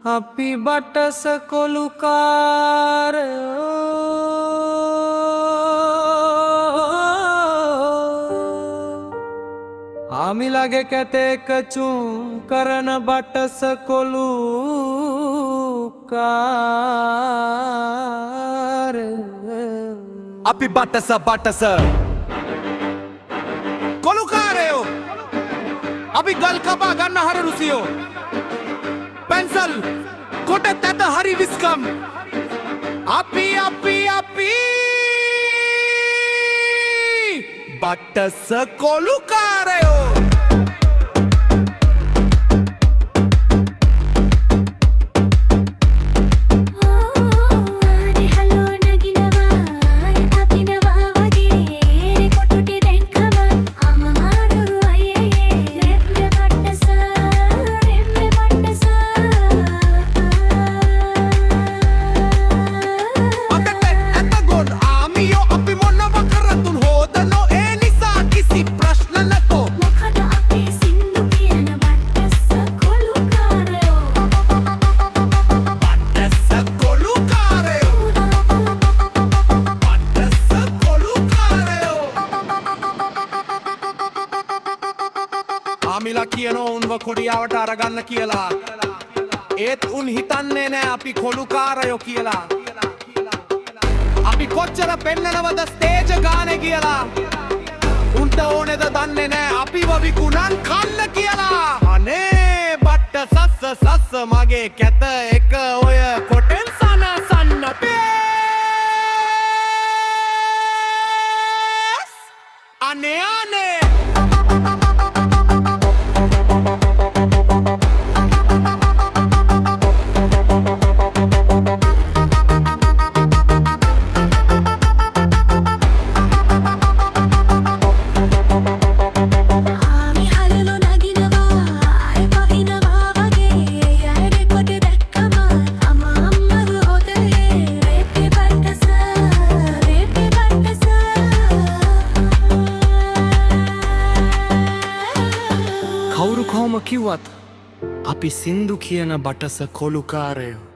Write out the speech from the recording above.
අපි බටස කොළුකාරයෝ ආමිලගේ කැතේක චුම් කරන බටස කොළුකාරයෝ අපි බටස කොළුකාරයෝ අපි ගල් කපා ගන්න හර රුසියෝ पेंसिल कोटे तैत हरी विस्कम අපි බටස කොළුකාරයෝ ආමිලා කියනෝ උන්ව කොඩියාවට අරගන්න කියලා ඒත් උන් හිතන්නේ නෑ අපි කොළුකාරයෝ කියලා අපි කොච්චර පෙන්නනවද ස්ටේජ් ගානේ කියලා උන්ට ඕනේද දන්නේ නෑ අපිව විකුණන් කන්න කියලා අනේ බට්ට සස්ස මගේ කැත එක ඔය කොටෙන් සනසන්න අනේ කවුරු කොහොම කිව්වත් අපි සින්දු කියන බටස කොළුකාරයෝ